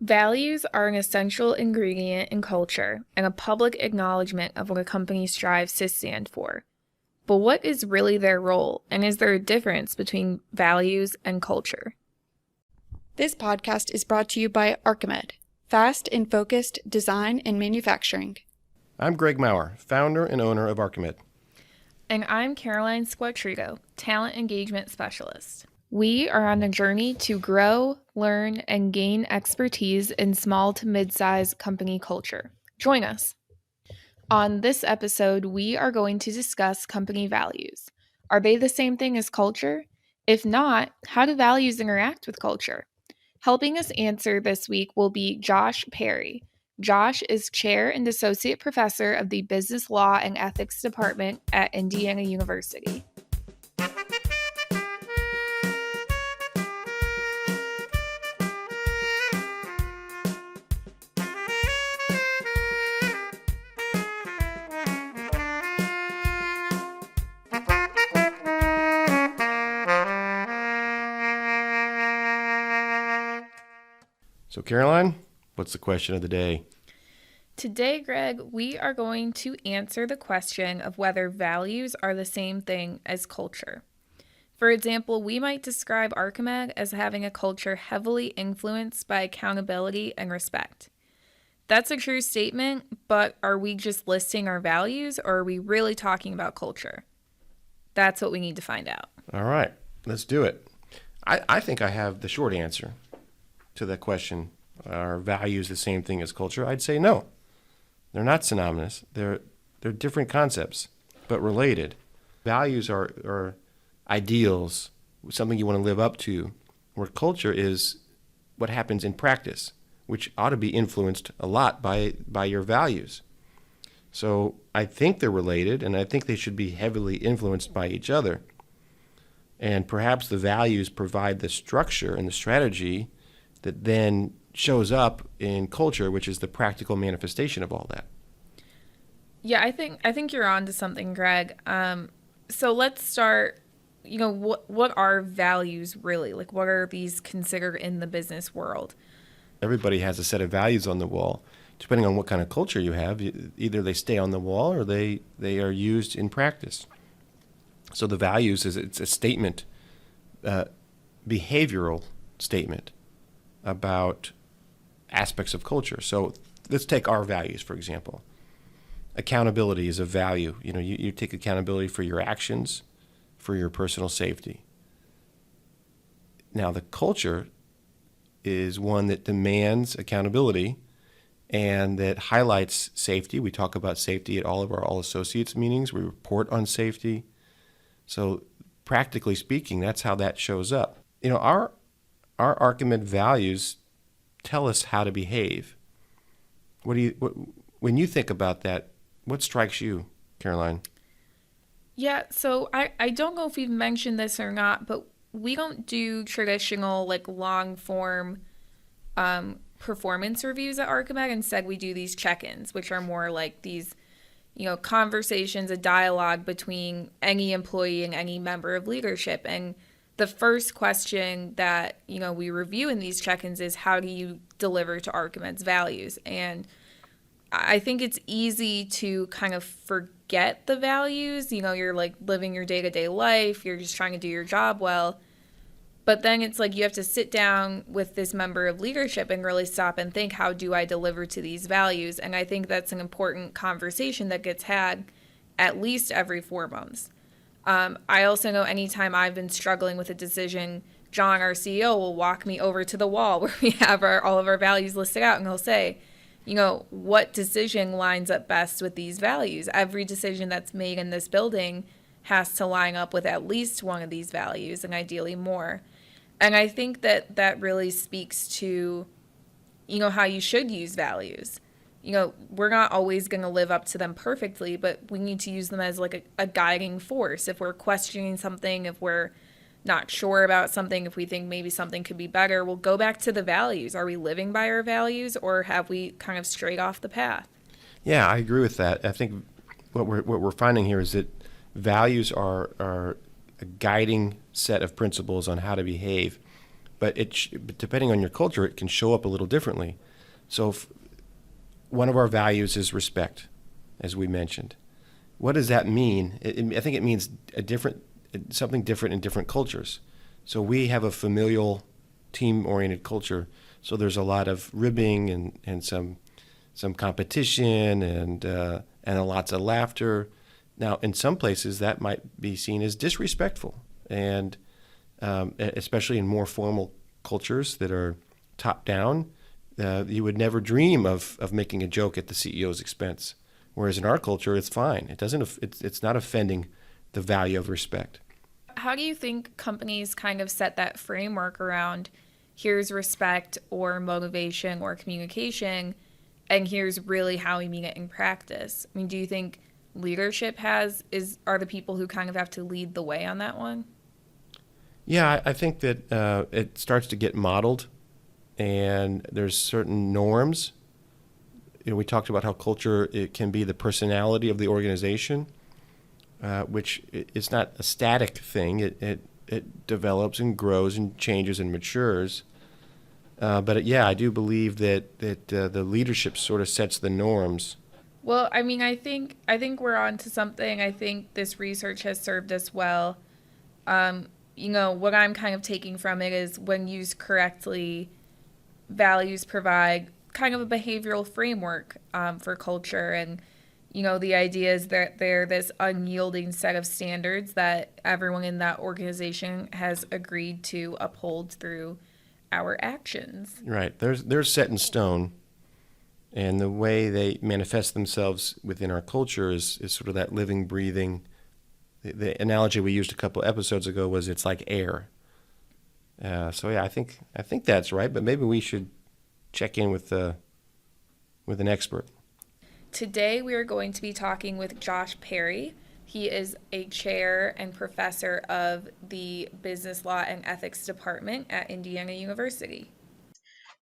Values are an essential ingredient in culture and a public acknowledgement of what a company strives to stand for. But what is really their role, and is there a difference between values and culture? This podcast is brought to you by Archimed, fast and focused design and manufacturing. I'm Greg Maurer, founder and owner of Archimed. And I'm Caroline Squatrigo, talent engagement specialist. We are on a journey to grow, learn, and gain expertise in small to mid-sized company culture. Join us. On this episode, we are going to discuss company values. Are they the same thing as culture? If not, how do values interact with culture? Helping us answer this week will be Josh Perry. Josh is chair and associate professor of the Business Law and Ethics Department at Indiana University. So Caroline, what's the question of the day? Today, Greg, we are going to answer the question of whether values are the same thing as culture. For example, we might describe Archimed as having a culture heavily influenced by accountability and respect. That's a true statement, but are we just listing our values, or are we really talking about culture? That's what we need to find out. All right, let's do it. I think I have the short answer to that question. Are values the same thing as culture? I'd say no. They're not synonymous. They're different concepts, but related. Values are ideals, something you want to live up to, where culture is what happens in practice, which ought to be influenced a lot by your values. So I think they're related, and I think they should be heavily influenced by each other. And perhaps the values provide the structure and the strategy that then shows up in culture, which is the practical manifestation of all that. Yeah, I think you're on to something, Greg. So let's start, what are values really? Like, what are these considered in the business world? Everybody has a set of values on the wall. Depending on what kind of culture you have, either they stay on the wall or they are used in practice. So the values it's a statement, behavioral statement about aspects of culture. So let's take our values, for example. Accountability is a value. You take accountability for your actions, for your personal safety. Now, the culture is one that demands accountability and that highlights safety. We talk about safety at all of our all associates meetings. We report on safety. So practically speaking, that's how that shows up. Our Archimed values tell us how to behave. When you think about that, what strikes you, Caroline? Yeah, so I don't know if we've mentioned this or not, but we don't do traditional, long form performance reviews at Archimed. Instead, we do these check-ins, which are more like these, conversations, a dialogue between any employee and any member of leadership. And the first question that, we review in these check-ins is, how do you deliver to Archimed's values? And I think it's easy to kind of forget the values. You're living your day-to-day life. You're just trying to do your job well. But then it's you have to sit down with this member of leadership and really stop and think, how do I deliver to these values? And I think that's an important conversation that gets had at least every 4 months. I also know anytime I've been struggling with a decision, John, our CEO, will walk me over to the wall where we have all of our values listed out, and he'll say, what decision lines up best with these values? Every decision that's made in this building has to line up with at least one of these values, and ideally more. And I think that really speaks to, how you should use values. We're not always going to live up to them perfectly, but we need to use them as a guiding force. If we're questioning something, if we're not sure about something, if we think maybe something could be better, we'll go back to the values. Are we living by our values, or have we kind of strayed off the path? Yeah, I agree with that. I think what we're finding here is that values are a guiding set of principles on how to behave. but but depending on your culture, it can show up a little differently. So one of our values is respect, as we mentioned. What does that mean? I think it means something different in different cultures. So we have a familial, team-oriented culture. So there's a lot of ribbing and some competition and lots of laughter. Now, in some places, that might be seen as disrespectful, and especially in more formal cultures that are top down, you would never dream of making a joke at the CEO's expense. Whereas in our culture, it's fine. It's not offending the value of respect. How do you think companies kind of set that framework around here's respect or motivation or communication, and here's really how we mean it in practice? I mean, do you think leadership are the people who kind of have to lead the way on that one? Yeah, I think that it starts to get modeled, and there's certain norms. We talked about how culture, it can be the personality of the organization, which is not a static thing. It develops and grows and changes and matures. But yeah, I do believe that the leadership sort of sets the norms. Well, I mean, I think we're on to something. I think this research has served us well. What I'm kind of taking from it is when used correctly, values provide kind of a behavioral framework for culture. And, the idea is that they're this unyielding set of standards that everyone in that organization has agreed to uphold through our actions. Right. They're set in stone, and the way they manifest themselves within our culture is sort of that living, breathing. The analogy we used a couple episodes ago was it's like air. So yeah, I think that's right, but maybe we should check in with an expert. Today we are going to be talking with Josh Perry. He is a chair and professor of the Business Law and Ethics Department at Indiana University.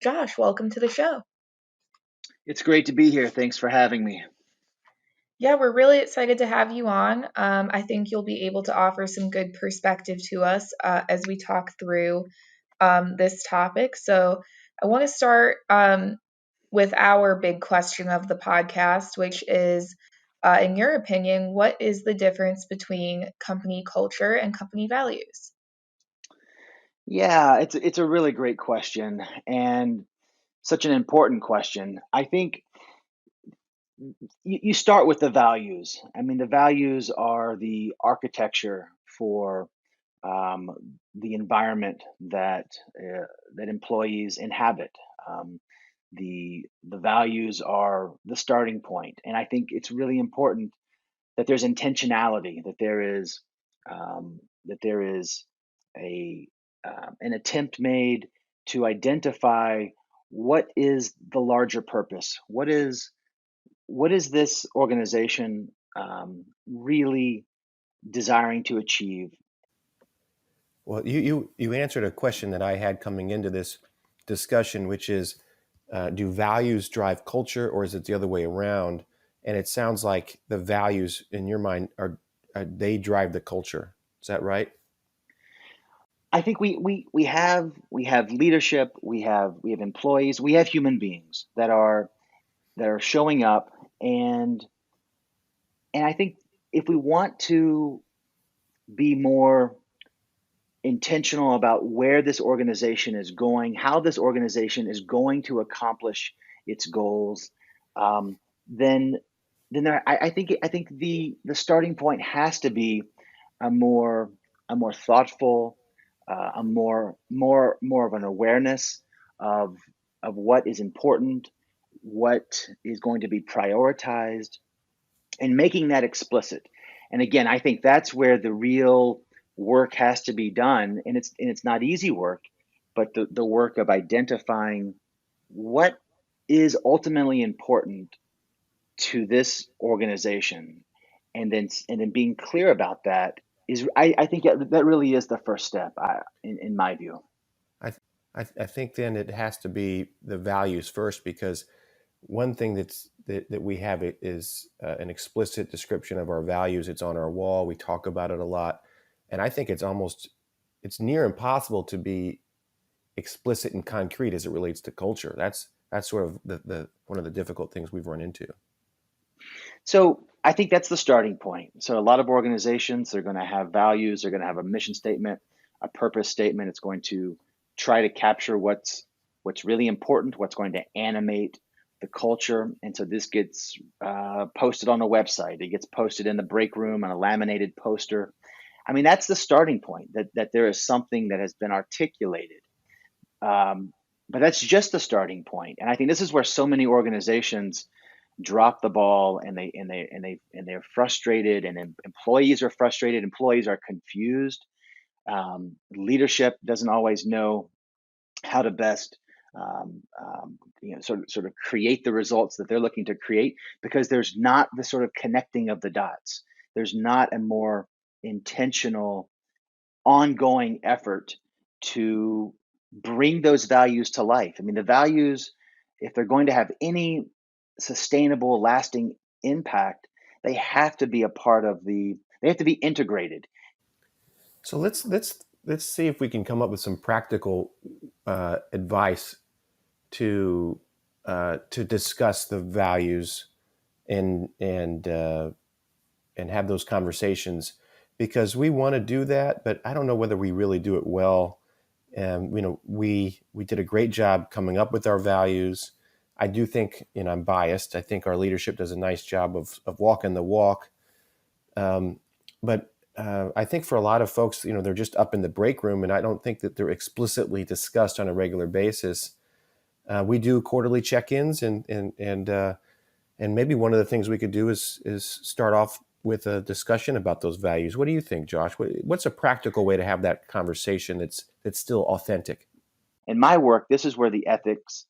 Josh, welcome to the show. It's great to be here. Thanks for having me. Yeah, we're really excited to have you on. I think you'll be able to offer some good perspective to us as we talk through this topic. So I want to start with our big question of the podcast, which is, in your opinion, what is the difference between company culture and company values? Yeah, it's a really great question and such an important question. I think you start with the values. I mean, the values are the architecture for um, the environment that employees inhabit. Um, the values are the starting point, and I think it's really important that there's intentionality, that there is a an attempt made to identify what is the larger purpose. What is this organization really desiring to achieve? Well, you answered a question that I had coming into this discussion, which is, do values drive culture, or is it the other way around? And it sounds like the values in your mind are they drive the culture. Is that right? I think we have leadership, we have employees, we have human beings that are showing up, and I think if we want to be more intentional about where this organization is going, how this organization is going to accomplish its goals, um, then I think the starting point has to be a more thoughtful, a more of an awareness of what is important, what is going to be prioritized, and making that explicit. And again, I think that's where the real work has to be done, and it's not easy work, but the work of identifying what is ultimately important to this organization, and then being clear about that is, I think that really is the first step, in my view. I, I think then it has to be the values first, because one thing that we have is an explicit description of our values. It's on our wall. We talk about it a lot, and I think it's near impossible to be explicit and concrete as it relates to culture. That's sort of the one of the difficult things we've run into. So I think that's the starting point. So a lot of organizations, they're going to have values, they're going to have a mission statement, a purpose statement. It's going to try to capture what's really important, what's going to animate the culture. And so this gets posted on a website. It gets posted in the break room on a laminated poster. I mean, that's the starting point, that there is something that has been articulated. But that's just the starting point. And I think this is where so many organizations drop the ball, and they're frustrated, and employees are frustrated. Employees are confused. Leadership doesn't always know how to best sort of create the results that they're looking to create, because there's not the sort of connecting of the dots. There's not a more intentional, ongoing effort to bring those values to life. I mean, the values, if they're going to have any sustainable, lasting impact, they have to be a part of they have to be integrated. So let's see if we can come up with some practical advice to discuss the values and have those conversations, because we want to do that, but I don't know whether we really do it well. We did a great job coming up with our values. I do think, I'm biased, I think our leadership does a nice job of walking the walk. But I think for a lot of folks, they're just up in the break room, and I don't think that they're explicitly discussed on a regular basis. We do quarterly check-ins, and maybe one of the things we could do is start off with a discussion about those values. What do you think, Josh? What's a practical way to have that conversation that's still authentic? In my work, this is where the ethics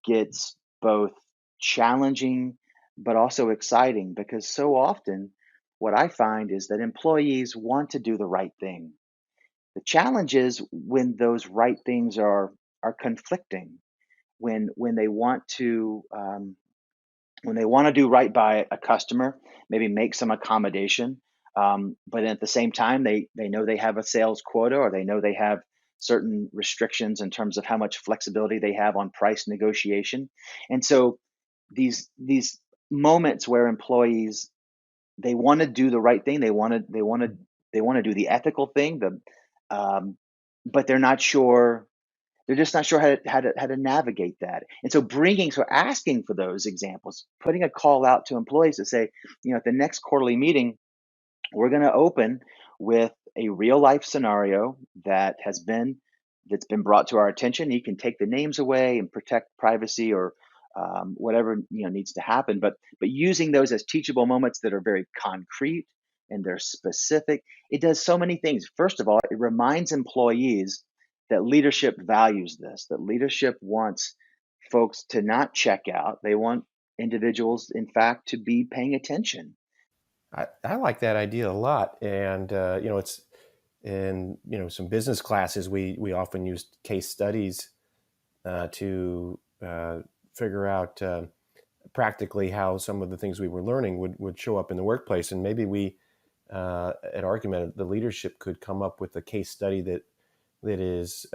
gets both challenging but also exciting, because so often what I find is that employees want to do the right thing. The challenge is when those right things are conflicting, when they want to do right by a customer, maybe make some accommodation, but at the same time, they know they have a sales quota, or they know they have certain restrictions in terms of how much flexibility they have on price negotiation. And so these moments where employees, they want to do the right thing, they want to do the ethical thing, um, but they're just not sure how to navigate that. And so asking for those examples, putting a call out to employees to say, at the next quarterly meeting, we're going to open with a real life scenario that's been brought to our attention. You can take the names away and protect privacy, or whatever needs to happen. But using those as teachable moments that are very concrete and they're specific, it does so many things. First of all, it reminds employees that leadership values this. That leadership wants folks to not check out. They want individuals, in fact, to be paying attention. I like that idea a lot, and it's in some business classes we often use case studies to figure out practically how some of the things we were learning would show up in the workplace, and maybe we at Argument, the leadership could come up with a case study that is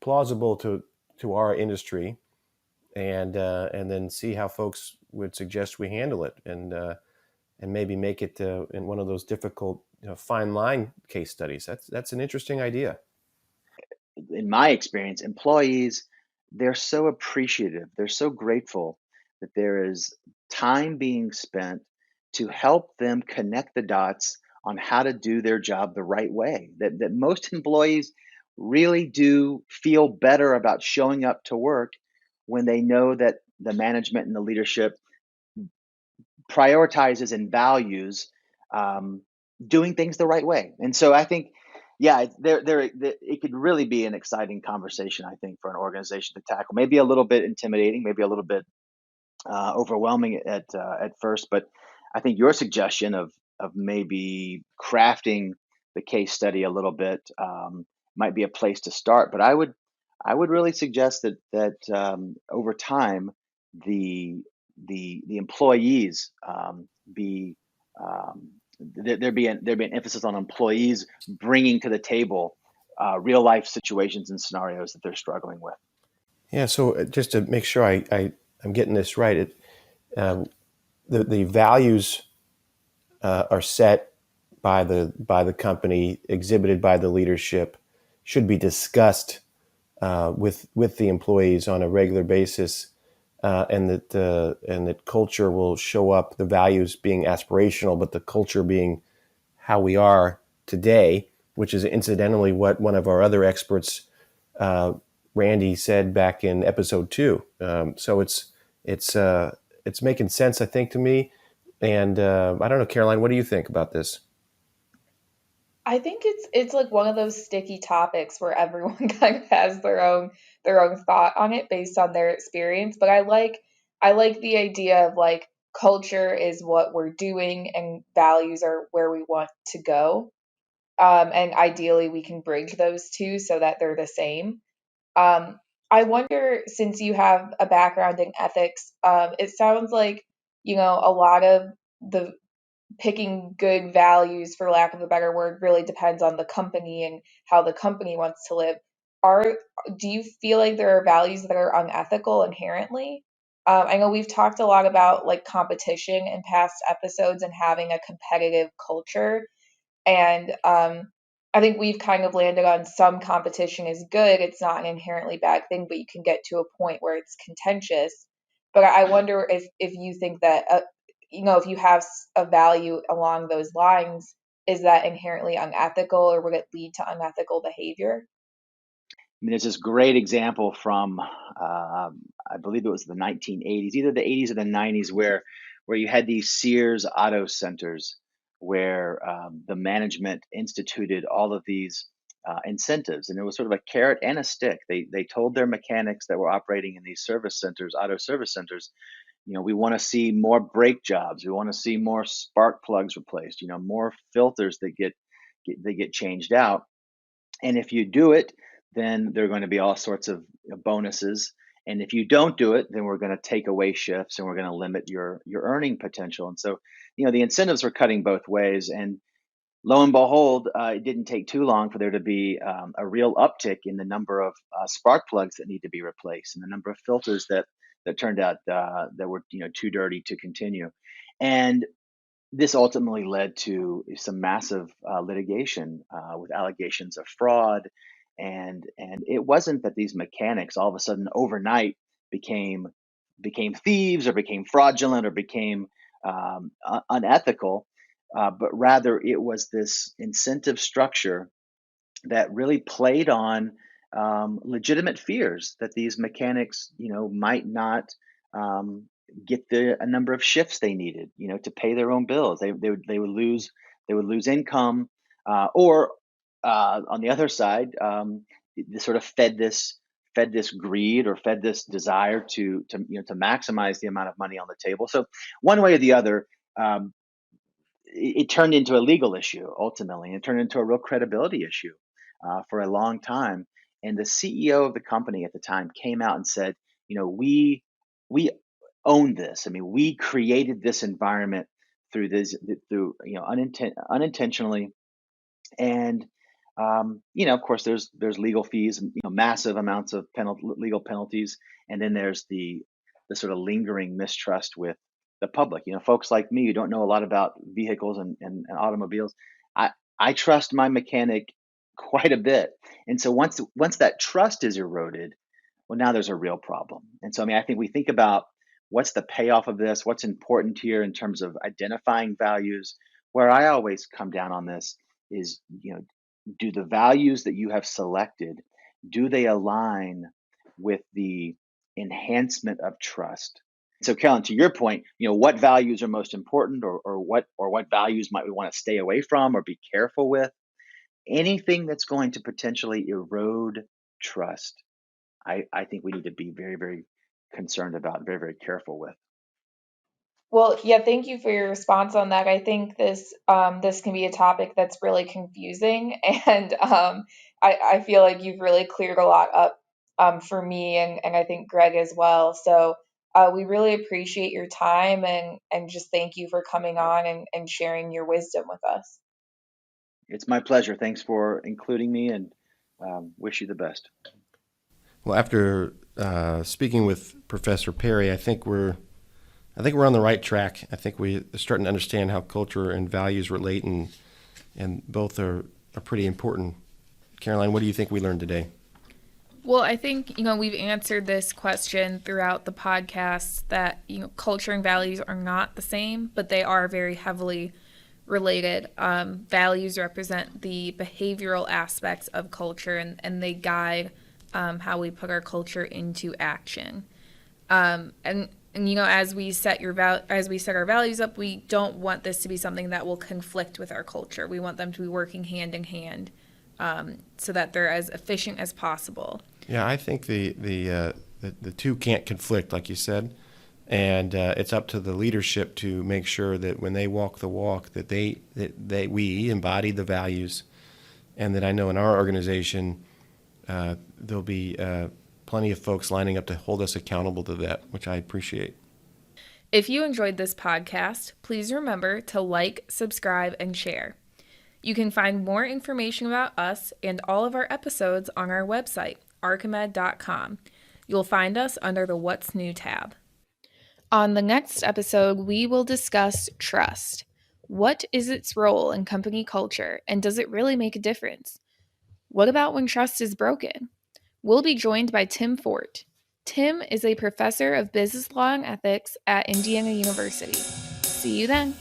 plausible to our industry, and then see how folks would suggest we handle it, and maybe make it in one of those difficult, fine line case studies. That's an interesting idea. In my experience, employees, they're so appreciative, they're so grateful that there is time being spent to help them connect the dots on how to do their job the right way. That most employees really do feel better about showing up to work when they know that the management and the leadership prioritizes and values doing things the right way. And so I think, yeah, it could really be an exciting conversation, I think, for an organization to tackle. Maybe a little bit intimidating, maybe a little bit overwhelming at first, but I think your suggestion of maybe crafting the case study a little bit might be a place to start. But I would really suggest that over time, the the employees be there be an emphasis on employees bringing to the table real life situations and scenarios that they're struggling with. Yeah. So just to make sure I'm getting this right, um, the values are set by the company, exhibited by the leadership, should be discussed with the employees on a regular basis, and that culture will show up. The values being aspirational, but the culture being how we are today, which is incidentally what one of our other experts, uh, Randy, said back in episode 2. So it's making sense, I think, to me. And I don't know, Caroline, what do you think about this? I think it's like one of those sticky topics where everyone kind of has their own thought on it based on their experience. But I like the idea of like culture is what we're doing and values are where we want to go. And ideally we can bridge those two so that they're the same. Um, I wonder, since you have a background in ethics, it sounds like, a lot of the picking good values, for lack of a better word, really depends on the company and how the company wants to live. Are Do you feel like there are values that are unethical inherently? I know we've talked a lot about like competition in past episodes and having a competitive culture, and I think we've kind of landed on some competition is good. It's not an inherently bad thing, but you can get to a point where it's contentious. But I wonder if you think that, if you have a value along those lines, is that inherently unethical or would it lead to unethical behavior? I mean, there's this great example from, I believe it was the 1980s, either the 80s or the 90s, where you had these Sears auto centers where the management instituted all of these incentives, and it was sort of a carrot and a stick. They told their mechanics that were operating in these service centers, auto service centers, we want to see more brake jobs, we want to see more spark plugs replaced, more filters that get changed out, and if you do it, then there are going to be all sorts of bonuses. And if you don't do it, then we're going to take away shifts and we're going to limit your earning potential. And so, the incentives were cutting both ways. And lo and behold, it didn't take too long for there to be a real uptick in the number of spark plugs that need to be replaced and the number of filters that turned out that were too dirty to continue. And this ultimately led to some massive litigation with allegations of fraud, and it wasn't that these mechanics all of a sudden overnight became thieves or became fraudulent or became unethical, but rather it was this incentive structure that really played on legitimate fears that these mechanics, might not um, get a number of shifts they needed, to pay their own bills. They would lose income, or on the other side, they sort of fed this greed or fed this desire to maximize the amount of money on the table. So one way or the other. It turned into a legal issue ultimately. It turned into a real credibility issue for a long time. And the CEO of the company at the time came out and said, we own this. I mean, we created this environment through unintentionally, and of course, there's legal fees and massive amounts of legal penalties, and then there's the sort of lingering mistrust with the public. Folks like me who don't know a lot about vehicles and automobiles, I trust my mechanic quite a bit, and so once that trust is eroded, well, now there's a real problem. And so, I mean, I think we think about what's the payoff of this, what's important here in terms of identifying values. Where I always come down on this is, do the values that you have selected, do they align with the enhancement of trust? So, Kellen, to your point, what values are most important, or what values might we want to stay away from or be careful with? Anything that's going to potentially erode trust, I think we need to be very, very concerned about, very, very careful with. Well, yeah, thank you for your response on that. I think this can be a topic that's really confusing, and I feel like you've really cleared a lot up for me and I think Greg as well. So we really appreciate your time and just thank you for coming on and sharing your wisdom with us. It's my pleasure. Thanks for including me, and Wish you the best. Well, after speaking with Professor Perry, I think we're on the right track. I think we're starting to understand how culture and values relate, and both are pretty important. Caroline, what do you think we learned today? Well, I think, we've answered this question throughout the podcast that, culture and values are not the same, but they are very heavily related. Values represent the behavioral aspects of culture, and they guide how we put our culture into action. And as we set our values up, we don't want this to be something that will conflict with our culture. We want them to be working hand in hand, so that they're as efficient as possible. Yeah, I think the two can't conflict, like you said, and it's up to the leadership to make sure that when they walk the walk, that we embody the values, and that I know in our organization there'll be plenty of folks lining up to hold us accountable to that, which I appreciate. If you enjoyed this podcast, please remember to like, subscribe, and share. You can find more information about us and all of our episodes on our website, archimed.com. You'll find us under the What's New tab. On the next episode, we will discuss trust. What is its role in company culture, and does it really make a difference? What about when trust is broken? We'll be joined by Tim Fort. Tim is a professor of business law and ethics at Indiana University. See you then.